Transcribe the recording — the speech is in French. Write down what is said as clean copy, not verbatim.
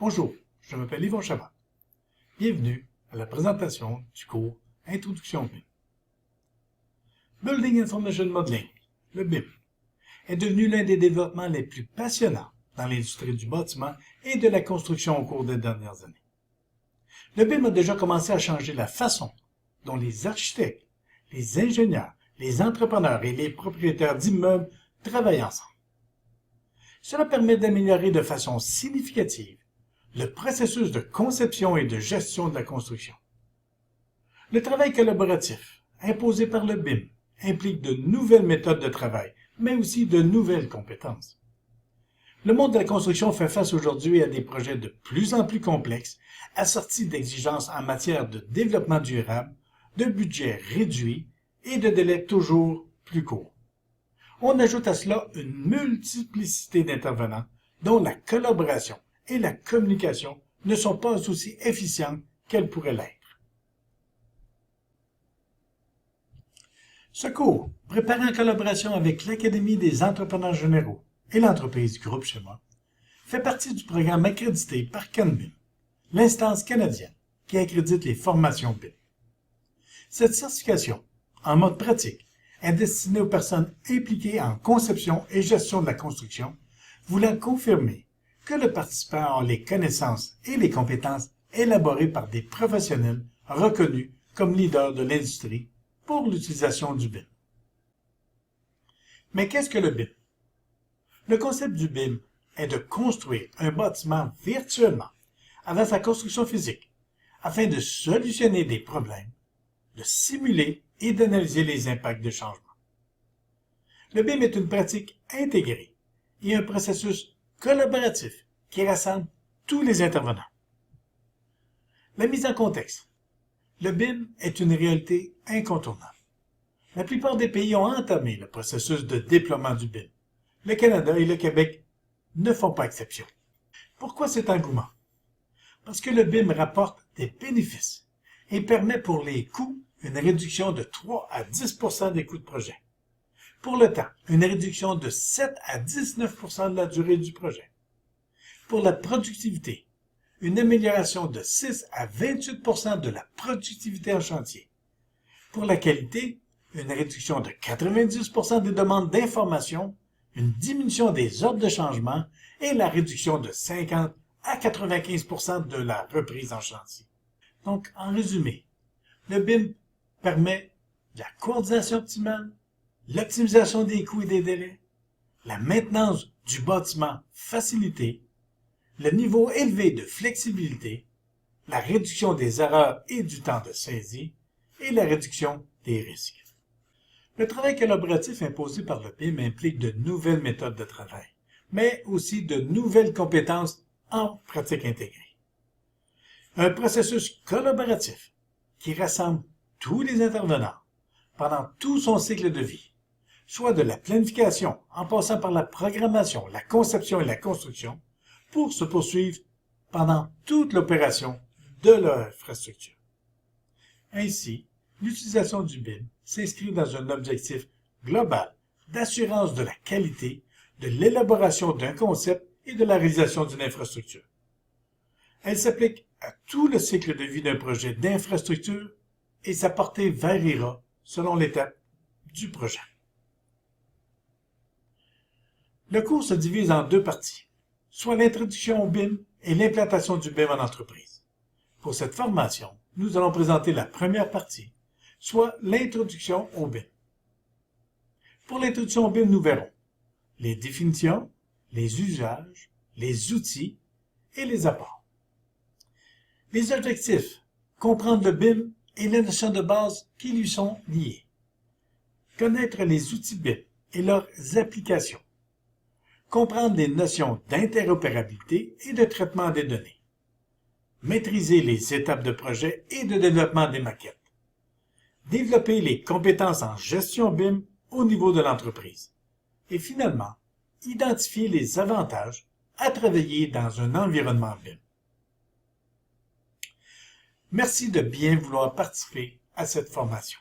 Bonjour, je m'appelle Yvon Chabot. Bienvenue à la présentation du cours Introduction au BIM. Building Information Modeling, le BIM, est devenu l'un des développements les plus passionnants dans l'industrie du bâtiment et de la construction au cours des dernières années. Le BIM a déjà commencé à changer la façon dont les architectes, les ingénieurs, les entrepreneurs et les propriétaires d'immeubles travaillent ensemble. Cela permet d'améliorer de façon significative le processus de conception et de gestion de la construction. Le travail collaboratif, imposé par le BIM, implique de nouvelles méthodes de travail, mais aussi de nouvelles compétences. Le monde de la construction fait face aujourd'hui à des projets de plus en plus complexes, assortis d'exigences en matière de développement durable, de budget réduit et de délais toujours plus courts. On ajoute à cela une multiplicité d'intervenants dont la collaboration et la communication ne sont pas aussi efficientes qu'elles pourraient l'être. Ce cours, préparé en collaboration avec l'Académie des entrepreneurs généraux et l'entreprise Groupe Schéma, fait partie du programme accrédité par CanBIM, l'instance canadienne qui accrédite les formations BIM. Cette certification, en mode pratique, est destinée aux personnes impliquées en conception et gestion de la construction, voulant confirmer que le participant a les connaissances et les compétences élaborées par des professionnels reconnus comme leaders de l'industrie pour l'utilisation du BIM. Mais qu'est-ce que le BIM? Le concept du BIM est de construire un bâtiment virtuellement avant sa construction physique, afin de solutionner des problèmes, de simuler et d'analyser les impacts de changement. Le BIM est une pratique intégrée et un processus collaboratif qui rassemble tous les intervenants. La mise en contexte. Le BIM est une réalité incontournable. La plupart des pays ont entamé le processus de déploiement du BIM. Le Canada et le Québec ne font pas exception. Pourquoi cet engouement? Parce que le BIM rapporte des bénéfices et permet pour les coûts une réduction de 3 à 10 % des coûts de projet. Pour le temps, une réduction de 7 à 19 % de la durée du projet. Pour la productivité, une amélioration de 6 à 28 % de la productivité en chantier. Pour la qualité, une réduction de 90 % des demandes d'information, une diminution des ordres de changement et la réduction de 50 à 95 % de la reprise en chantier. Donc, en résumé, le BIM permet la coordination optimale, l'optimisation des coûts et des délais, la maintenance du bâtiment facilitée, le niveau élevé de flexibilité, la réduction des erreurs et du temps de saisie et la réduction des risques. Le travail collaboratif imposé par le BIM implique de nouvelles méthodes de travail, mais aussi de nouvelles compétences en pratique intégrée. Un processus collaboratif qui rassemble tous les intervenants pendant tout son cycle de vie, soit de la planification en passant par la programmation, la conception et la construction, pour se poursuivre pendant toute l'opération de l'infrastructure. Ainsi, l'utilisation du BIM s'inscrit dans un objectif global d'assurance de la qualité, de l'élaboration d'un concept et de la réalisation d'une infrastructure. Elle s'applique à tout le cycle de vie d'un projet d'infrastructure et sa portée variera selon l'étape du projet. Le cours se divise en deux parties, soit l'introduction au BIM et l'implantation du BIM en entreprise. Pour cette formation, nous allons présenter la première partie, soit l'introduction au BIM. Pour l'introduction au BIM, nous verrons les définitions, les usages, les outils et les apports. Les objectifs, comprendre le BIM et les notions de base qui lui sont liées. Connaître les outils BIM et leurs applications. Comprendre les notions d'interopérabilité et de traitement des données. Maîtriser les étapes de projet et de développement des maquettes. Développer les compétences en gestion BIM au niveau de l'entreprise. Et finalement, identifier les avantages à travailler dans un environnement BIM. Merci de bien vouloir participer à cette formation.